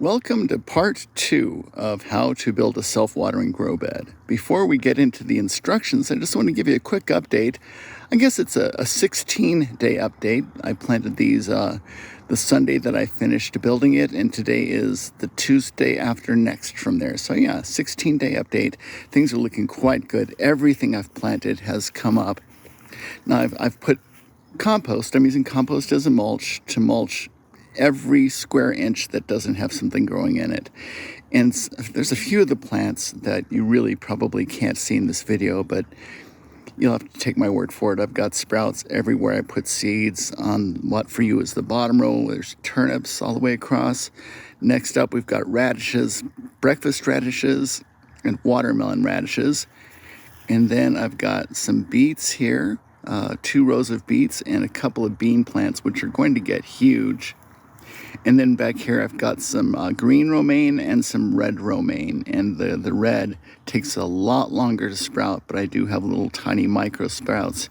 Welcome to part 2 of how to build a self-watering grow bed. Before we get into the instructions, I just want to give you a quick update. I guess it's a 16-day update. I planted these the Sunday that I finished building it, and today is the Tuesday after next from there. So yeah, 16-day update. Things are looking quite good. Everything I've planted has come up. Now I've put compost. I'm using compost as a mulch to mulch every square inch that doesn't have something growing in it. And there's a few of the plants that you really probably can't see in this video, but you'll have to take my word for it. I've got sprouts everywhere. I put seeds on what for you is the bottom row. There's turnips all the way across. Next up, we've got radishes, breakfast radishes, and watermelon radishes. And then I've got some beets here, 2 rows of beets and a couple of bean plants, which are going to get huge. And then back here I've got some green romaine and some red romaine. And the red takes a lot longer to sprout, but I do have little tiny micro sprouts.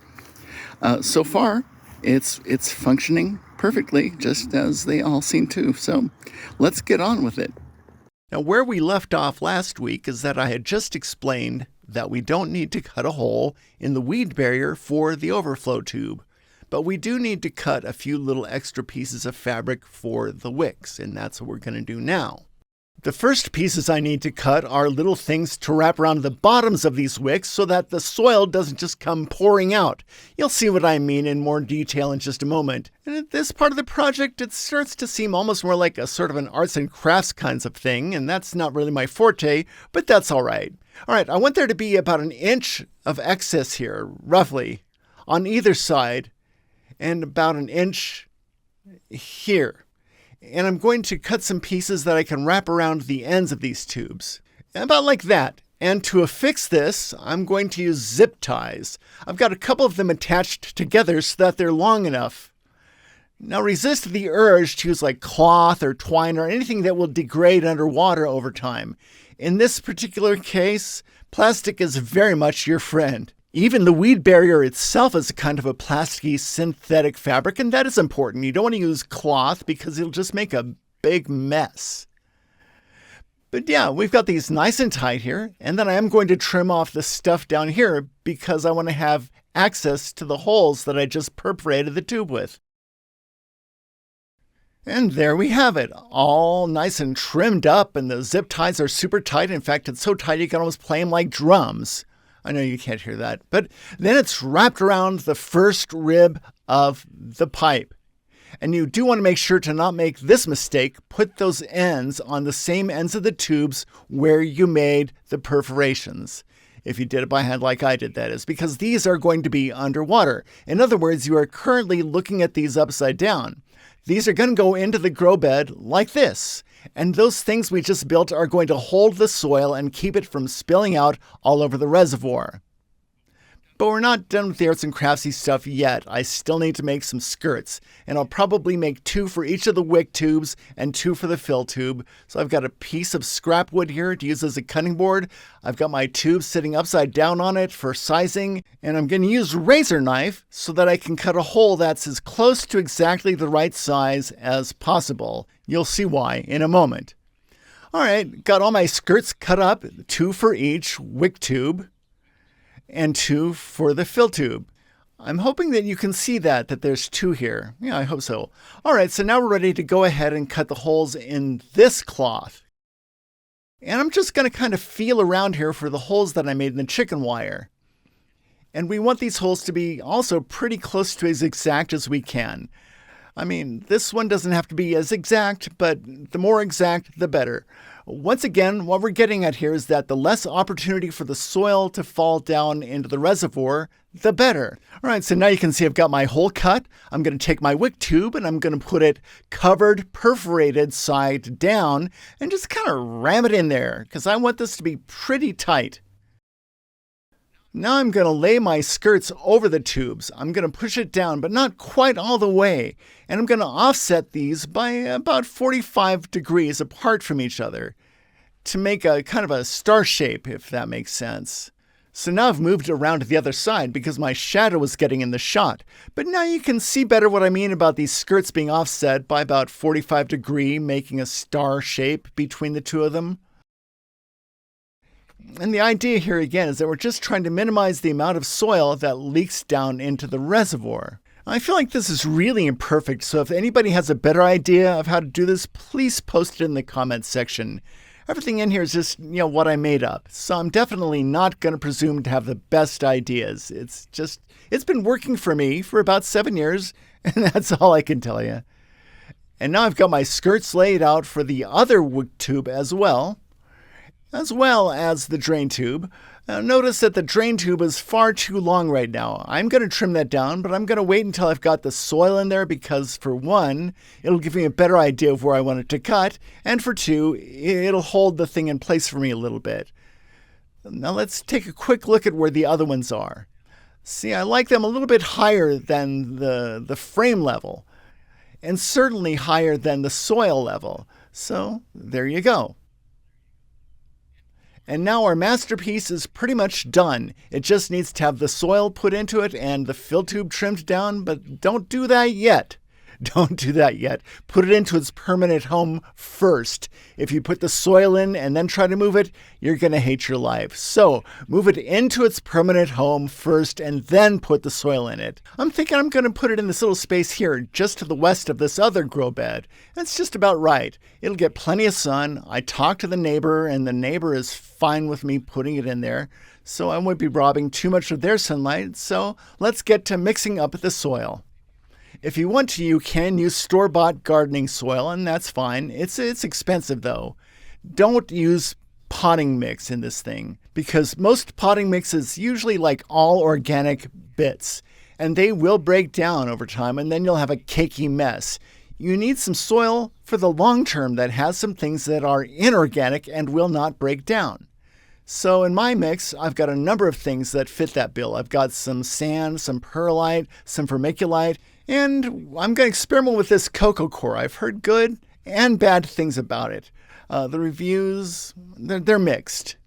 So far, it's functioning perfectly, just as they all seem to. So let's get on with it. Now, where we left off last week is that I had just explained that we don't need to cut a hole in the weed barrier for the overflow tube. But we do need to cut a few little extra pieces of fabric for the wicks, and that's what we're going to do now. The first pieces I need to cut are little things to wrap around the bottoms of these wicks so that the soil doesn't just come pouring out. You'll see what I mean in more detail in just a moment. And at this part of the project, it starts to seem almost more like a sort of an arts and crafts kinds of thing, and that's not really my forte, but that's all right. All right, I want there to be about 1 inch of excess here, roughly, on either side, and about 1 inch here. And I'm going to cut some pieces that I can wrap around the ends of these tubes. About like that. And to affix this, I'm going to use zip ties. I've got a couple of them attached together so that they're long enough. Now resist the urge to use like cloth or twine or anything that will degrade underwater over time. In this particular case, plastic is very much your friend. Even the weed barrier itself is a kind of a plasticky synthetic fabric, and that is important. You don't want to use cloth because it'll just make a big mess. But yeah, we've got these nice and tight here, and then I am going to trim off the stuff down here because I want to have access to the holes that I just perforated the tube with. And there we have it, all nice and trimmed up, and the zip ties are super tight. In fact, it's so tight you can almost play them like drums. I know you can't hear that, but then it's wrapped around the first rib of the pipe. And you do want to make sure to not make this mistake. Put those ends on the same ends of the tubes where you made the perforations. If you did it by hand like I did, that is, because these are going to be underwater. In other words, you are currently looking at these upside down. These are going to go into the grow bed like this. And those things we just built are going to hold the soil and keep it from spilling out all over the reservoir. But we're not done with the arts and craftsy stuff yet. I still need to make some skirts, and I'll probably make 2 for each of the wick tubes and 2 for the fill tube. So I've got a piece of scrap wood here to use as a cutting board. I've got my tube sitting upside down on it for sizing, and I'm going to use a razor knife so that I can cut a hole that's as close to exactly the right size as possible. You'll see why in a moment. All right, got all my skirts cut up, 2 for each wick tube and 2 for the fill tube. I'm hoping that you can see that there's 2 here. Yeah, I hope so. All right, so now we're ready to go ahead and cut the holes in this cloth. And I'm just going to kind of feel around here for the holes that I made in the chicken wire. And we want these holes to be also pretty close to as exact as we can. I mean, this one doesn't have to be as exact, but the more exact, the better. Once again, what we're getting at here is that the less opportunity for the soil to fall down into the reservoir, the better. All right, so now you can see I've got my hole cut. I'm going to take my wick tube and I'm going to put it covered, perforated side down and just kind of ram it in there because I want this to be pretty tight. Now I'm going to lay my skirts over the tubes. I'm going to push it down, but not quite all the way. And I'm going to offset these by about 45 degrees apart from each other to make a kind of a star shape, if that makes sense. So now I've moved around to the other side because my shadow was getting in the shot. But now you can see better what I mean about these skirts being offset by about 45 degrees, making a star shape between the two of them. And the idea here again is that we're just trying to minimize the amount of soil that leaks down into the reservoir. I feel like this is really imperfect, so if anybody has a better idea of how to do this, please post it in the comments section. Everything in here is just, what I made up. So I'm definitely not going to presume to have the best ideas. It's been working for me for about 7 years, and that's all I can tell you. And now I've got my skirts laid out for the other wood tube as well as the drain tube. Notice that the drain tube is far too long right now. I'm going to trim that down, but I'm going to wait until I've got the soil in there because, for one, it'll give me a better idea of where I want it to cut, and for two, it'll hold the thing in place for me a little bit. Now let's take a quick look at where the other ones are. See, I like them a little bit higher than the frame level, and certainly higher than the soil level. So there you go. And now our masterpiece is pretty much done. It just needs to have the soil put into it and the fill tube trimmed down, but don't do that yet. Don't do that yet. Put it into its permanent home first. If you put the soil in and then try to move it, you're going to hate your life. So move it into its permanent home first and then put the soil in it. I'm thinking I'm going to put it in this little space here just to the west of this other grow bed. That's just about right. It'll get plenty of sun. I talked to the neighbor and the neighbor is fine with me putting it in there. So I won't be robbing too much of their sunlight. So let's get to mixing up the soil. If you want to, you can use store-bought gardening soil, and that's fine. It's expensive, though. Don't use potting mix in this thing, because most potting mix is usually like all organic bits, and they will break down over time, and then you'll have a cakey mess. You need some soil for the long term that has some things that are inorganic and will not break down. So in my mix, I've got a number of things that fit that bill. I've got some sand, some perlite, some vermiculite, and I'm going to experiment with this cocoa core. I've heard good and bad things about it. The reviews, they're mixed.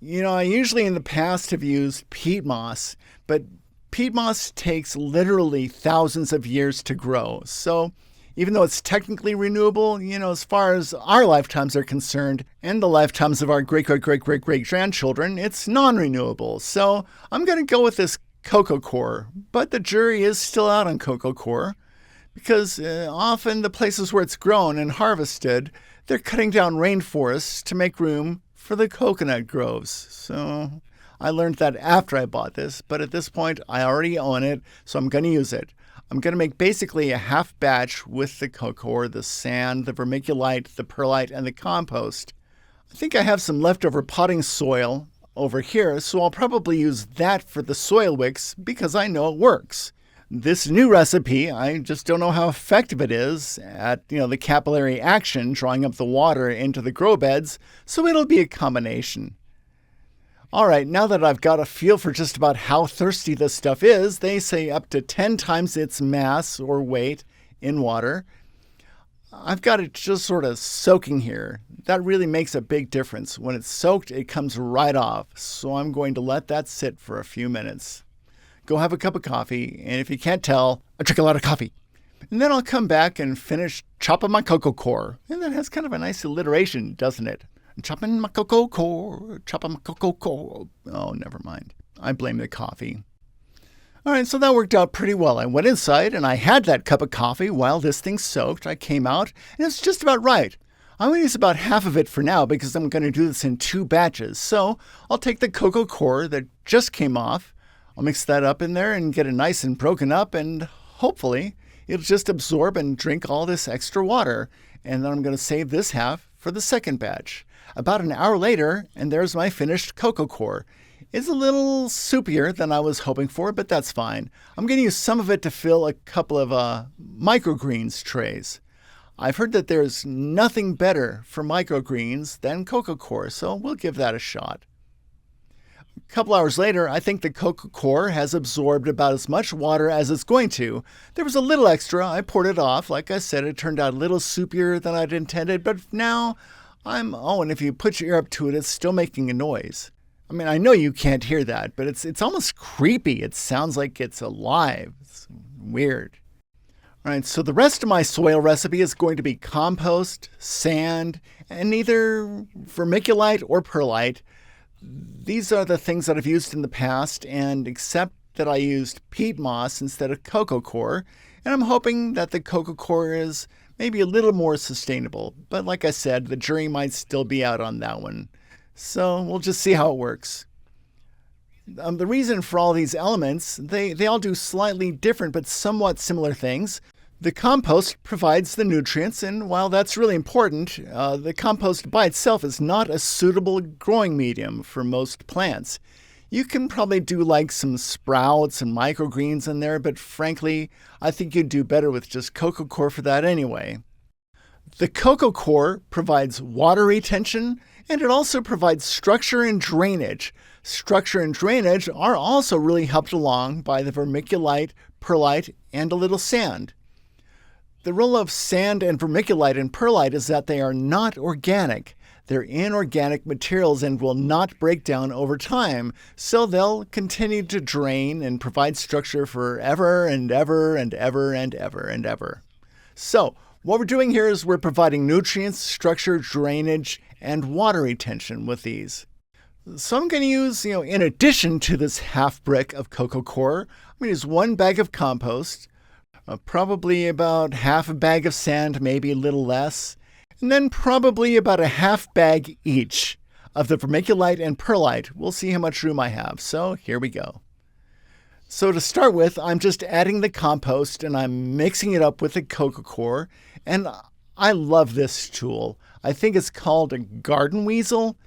I usually in the past have used peat moss, but peat moss takes literally thousands of years to grow. So even though it's technically renewable, as far as our lifetimes are concerned and the lifetimes of our great-great-great-great-great-grandchildren, it's non-renewable. So I'm going to go with this cocoa core, but the jury is still out on cocoa core because often the places where it's grown and harvested, they're cutting down rainforests to make room for the coconut groves. So I learned that after I bought this, but at this point I already own it, so I'm going to use it. I'm going to make basically a half batch with the cocoa core, the sand, the vermiculite, the perlite, and the compost. I think I have some leftover potting soil over here, so I'll probably use that for the soil wicks because I know it works. This new recipe, I just don't know how effective it is at, the capillary action, drawing up the water into the grow beds, so it'll be a combination. All right, now that I've got a feel for just about how thirsty this stuff is, they say up to 10 times its mass or weight in water. I've got it just sort of soaking here. That really makes a big difference. When it's soaked, it comes right off. So I'm going to let that sit for a few minutes. Go have a cup of coffee, and if you can't tell, I drink a lot of coffee. And then I'll come back and finish chopping my cocoa core. And that has kind of a nice alliteration, doesn't it? Chopping my cocoa core, chopping my cocoa core. Oh, never mind. I blame the coffee. All right, so that worked out pretty well. I went inside and I had that cup of coffee while this thing soaked. I came out and it's just about right. I'm going to use about half of it for now because I'm going to do this in 2 batches. So I'll take the cocoa core that just came off. I'll mix that up in there and get it nice and broken up, and hopefully it'll just absorb and drink all this extra water. And then I'm going to save this half for the second batch. About an hour later, and there's my finished cocoa core. It's a little soupier than I was hoping for, but that's fine. I'm going to use some of it to fill a couple of microgreens trays. I've heard that there's nothing better for microgreens than cocoa core, so we'll give that a shot. A couple hours later, I think the cocoa core has absorbed about as much water as it's going to. There was a little extra. I poured it off. Like I said, it turned out a little soupier than I'd intended, but now and if you put your ear up to it, it's still making a noise. I mean, I know you can't hear that, but it's almost creepy. It sounds like it's alive. It's weird. All right, so the rest of my soil recipe is going to be compost, sand, and either vermiculite or perlite. These are the things that I've used in the past, and except that I used peat moss instead of coco coir, and I'm hoping that the coco coir is maybe a little more sustainable. But like I said, the jury might still be out on that one. So we'll just see how it works. The reason for all these elements, they all do slightly different but somewhat similar things. The compost provides the nutrients, and while that's really important, the compost by itself is not a suitable growing medium for most plants. You can probably do like some sprouts and microgreens in there, but frankly, I think you'd do better with just coco coir for that anyway. The coco coir provides water retention, and it also provides structure and drainage. Structure and drainage are also really helped along by the vermiculite, perlite, and a little sand. The role of sand and vermiculite and perlite is that they are not organic. They're inorganic materials and will not break down over time, so they'll continue to drain and provide structure forever and ever and ever and ever and ever. So, what we're doing here is we're providing nutrients, structure, drainage, and water retention with these. So I'm going to use, in addition to this half brick of coco coir, I'm going to use 1 bag of compost, probably about half a bag of sand, maybe a little less, and then probably about a half bag each of the vermiculite and perlite. We'll see how much room I have. So here we go. So to start with, I'm just adding the compost and I'm mixing it up with the coco coir. And I love this tool. I think it's called a garden weasel.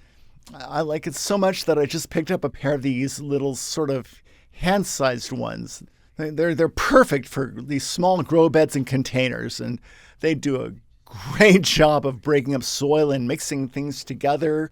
I like it so much that I just picked up a pair of these little sort of hand-sized ones. They're perfect for these small grow beds and containers, and they do a great job of breaking up soil and mixing things together.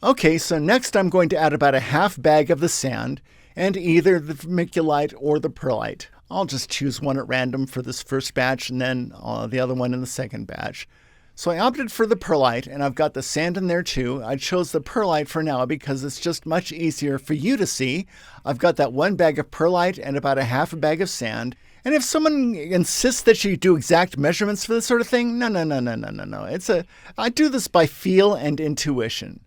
Okay, so next I'm going to add about a half bag of the sand and either the vermiculite or the perlite. I'll just choose one at random for this first batch and then the other one in the second batch. So I opted for the perlite, and I've got the sand in there too. I chose the perlite for now because it's just much easier for you to see. I've got that 1 bag of perlite and about a half a bag of sand. And if someone insists that you do exact measurements for this sort of thing, no. I do this by feel and intuition.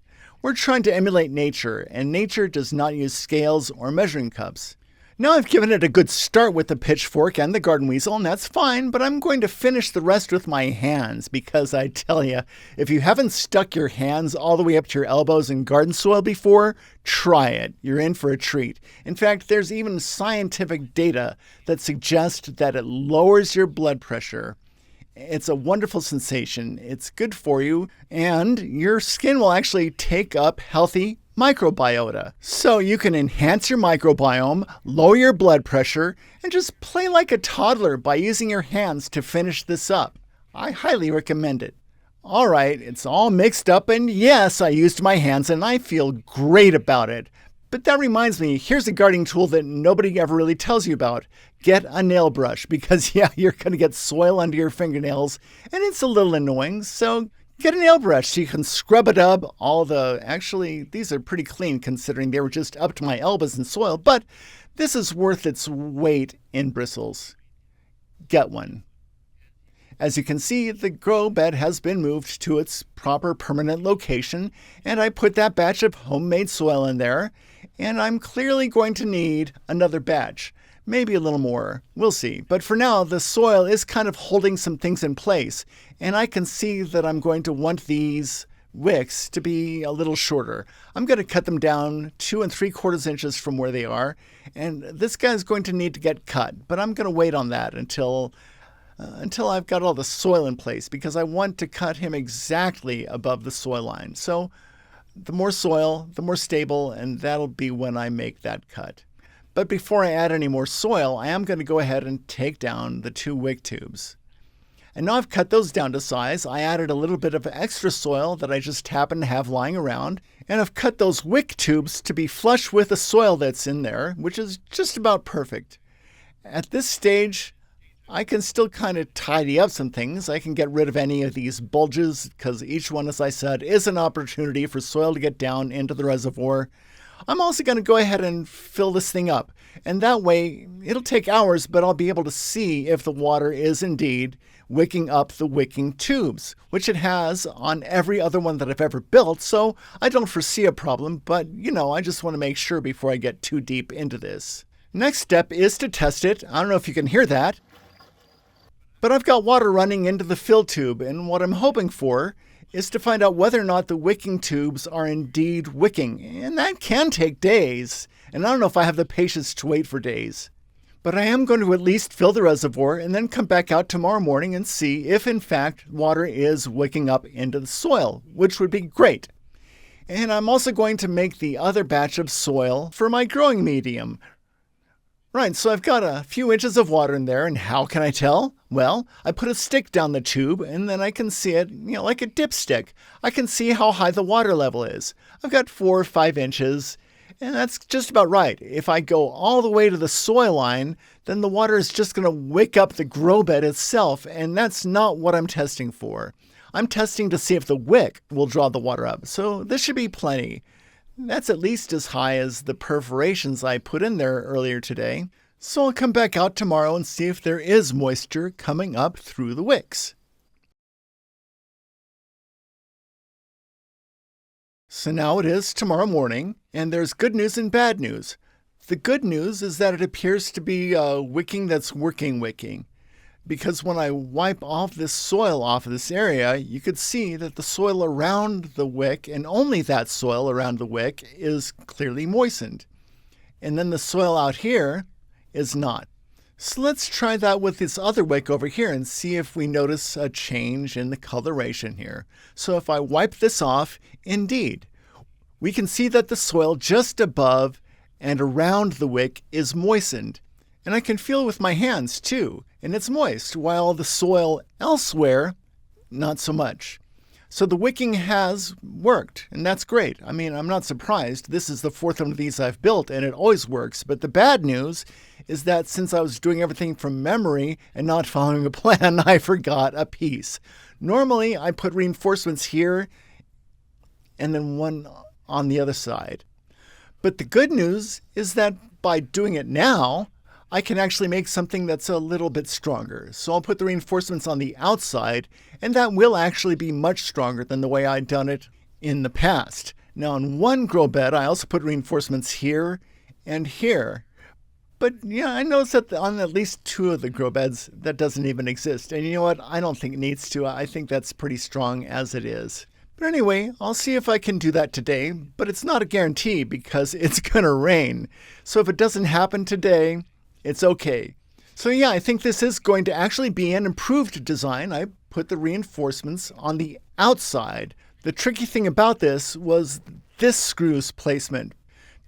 We're trying to emulate nature, and nature does not use scales or measuring cups. Now I've given it a good start with the pitchfork and the garden weasel, and that's fine, but I'm going to finish the rest with my hands because I tell you, if you haven't stuck your hands all the way up to your elbows in garden soil before, try it. You're in for a treat. In fact, there's even scientific data that suggests that it lowers your blood pressure. It's a wonderful sensation. It's good for you, and your skin will actually take up healthy microbiota. So you can enhance your microbiome, lower your blood pressure, and just play like a toddler by using your hands to finish this up. I highly recommend it. All right, it's all mixed up, and yes, I used my hands and I feel great about it. But that reminds me, here's a gardening tool that nobody ever really tells you about. Get a nail brush because, you're going to get soil under your fingernails, and it's a little annoying, so get a nail brush so you can scrub it up. Actually, these are pretty clean considering they were just up to my elbows in soil, but this is worth its weight in bristles. Get one. As you can see, the grow bed has been moved to its proper permanent location, and I put that batch of homemade soil in there, and I'm clearly going to need another batch. Maybe a little more. We'll see. But for now, the soil is kind of holding some things in place, and I can see that I'm going to want these wicks to be a little shorter. I'm going to cut them down 2 3/4 inches from where they are, and this guy's going to need to get cut, but I'm going to wait on that until I've got all the soil in place because I want to cut him exactly above the soil line. So the more soil, the more stable, and that'll be when I make that cut. But before I add any more soil, I am going to go ahead and take down the 2 wick tubes. And now I've cut those down to size. I added a little bit of extra soil that I just happen to have lying around. And I've cut those wick tubes to be flush with the soil that's in there, which is just about perfect. At this stage, I can still kind of tidy up some things. I can get rid of any of these bulges because each one, as I said, is an opportunity for soil to get down into the reservoir. I'm also going to go ahead and fill this thing up. And that way, it'll take hours, but I'll be able to see if the water is indeed wicking up the wicking tubes, which it has on every other one that I've ever built, so I don't foresee a problem, but I just want to make sure before I get too deep into this. Next step is to test it. I don't know if you can hear that, but I've got water running into the fill tube, and what I'm hoping for is to find out whether or not the wicking tubes are indeed wicking, and that can take days, and I don't know if I have the patience to wait for days. But I am going to at least fill the reservoir and then come back out tomorrow morning and see if in fact water is wicking up into the soil, which would be great. And I'm also going to make the other batch of soil for my growing medium. Right, so I've got a few inches of water in there, and how can I tell? Well, I put a stick down the tube, and then I can see it, like a dipstick. I can see how high the water level is. I've got 4 or 5 inches, and that's just about right. If I go all the way to the soil line, then the water is just going to wick up the grow bed itself, and that's not what I'm testing for. I'm testing to see if the wick will draw the water up, so this should be plenty. That's at least as high as the perforations I put in there earlier today. So I'll come back out tomorrow and see if there is moisture coming up through the wicks. So now it is tomorrow morning, and there's good news and bad news. The good news is that it appears to be wicking that's wicking. Because when I wipe off this soil off of this area, you could see that the soil around the wick, and only that soil around the wick, is clearly moistened. And then the soil out here is not. So let's try that with this other wick over here and see if we notice a change in the coloration here. So if I wipe this off, indeed, we can see that the soil just above and around the wick is moistened. And I can feel it with my hands too, and it's moist, while the soil elsewhere, not so much. So the wicking has worked, and that's great. I mean, I'm not surprised. This is the 4th one of these I've built, and it always works. But the bad news is that since I was doing everything from memory and not following a plan, I forgot a piece. Normally, I put reinforcements here and then one on the other side. But the good news is that by doing it now, I can actually make something that's a little bit stronger. So I'll put the reinforcements on the outside, and that will actually be much stronger than the way I'd done it in the past. Now in one grow bed, I also put reinforcements here and here. But I noticed that on at least 2 of the grow beds, that doesn't even exist. And you know what? I don't think it needs to. I think that's pretty strong as it is. But anyway, I'll see if I can do that today, but it's not a guarantee because it's going to rain. So if it doesn't happen today, it's okay. So I think this is going to actually be an improved design. I put the reinforcements on the outside. The tricky thing about this was this screw's placement,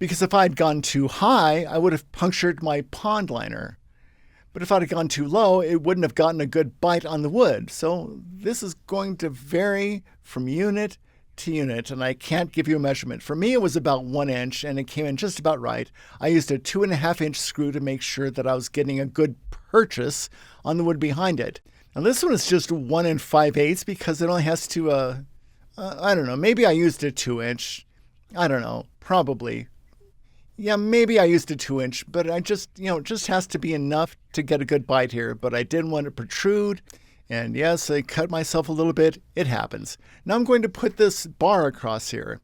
because if I'd gone too high, I would have punctured my pond liner. But if I'd have gone too low, it wouldn't have gotten a good bite on the wood. So this is going to vary from unit to unit, and I can't give you a measurement. For me, it was about 1 inch, and it came in just about right. I used a 2.5-inch screw to make sure that I was getting a good purchase on the wood behind it. Now this one is just 1 5/8 because it only has to, I don't know, maybe I used a 2-inch. I don't know, probably. Yeah, maybe I used a 2-inch, but I just, it just has to be enough to get a good bite here. But I didn't want to protrude. And yes, I cut myself a little bit. It happens. Now I'm going to put this bar across here.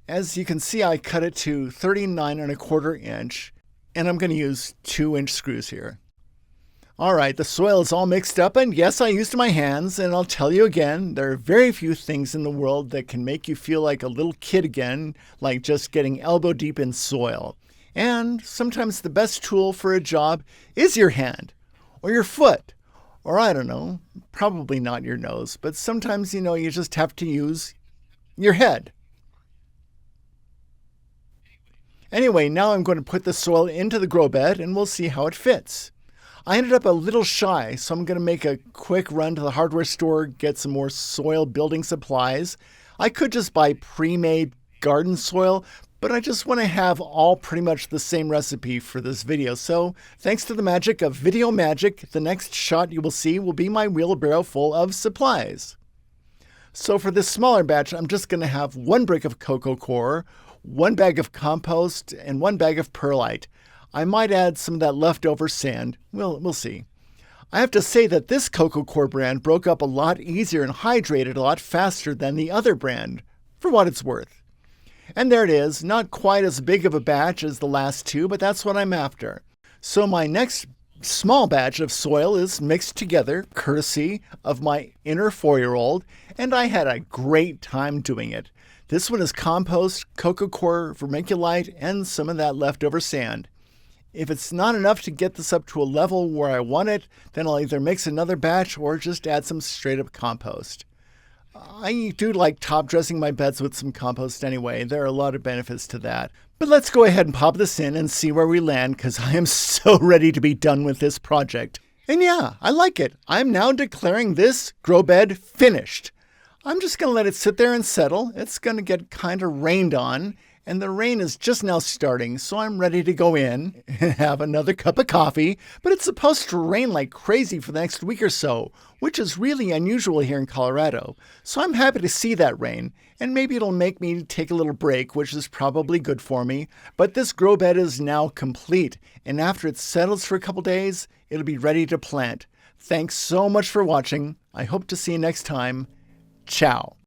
As you can see, I cut it to 39.25 inch, and I'm going to use 2-inch screws here. All right, the soil is all mixed up, and yes, I used my hands, and I'll tell you again, there are very few things in the world that can make you feel like a little kid again, like just getting elbow deep in soil. And sometimes the best tool for a job is your hand, or your foot, or I don't know, probably not your nose, but sometimes, you just have to use your head. Anyway, now I'm going to put the soil into the grow bed and we'll see how it fits. I ended up a little shy, so I'm going to make a quick run to the hardware store, get some more soil building supplies. I could just buy pre-made garden soil, but I just want to have all pretty much the same recipe for this video. So thanks to the magic of video magic, the next shot you will see will be my wheelbarrow full of supplies. So for this smaller batch, I'm just going to have 1 brick of cocoa coir, 1 bag of compost, and 1 bag of perlite. I might add some of that leftover sand. We'll see. I have to say that this cocoa coir brand broke up a lot easier and hydrated a lot faster than the other brand, for what it's worth. And there it is, not quite as big of a batch as the last two, but that's what I'm after. So my next small batch of soil is mixed together, courtesy of my inner 4-year-old, and I had a great time doing it. This one is compost, cocoa coir, vermiculite, and some of that leftover sand. If it's not enough to get this up to a level where I want it, then I'll either mix another batch or just add some straight up compost. I do like top dressing my beds with some compost anyway. There are a lot of benefits to that. But let's go ahead and pop this in and see where we land, because I am so ready to be done with this project. And yeah, I like it. I'm now declaring this grow bed finished. I'm just going to let it sit there and settle. It's going to get kind of rained on, and the rain is just now starting, so I'm ready to go in and have another cup of coffee. But it's supposed to rain like crazy for the next week or so, which is really unusual here in Colorado. So I'm happy to see that rain, and maybe it'll make me take a little break, which is probably good for me. But this grow bed is now complete, and after it settles for a couple days, it'll be ready to plant. Thanks so much for watching. I hope to see you next time. Ciao.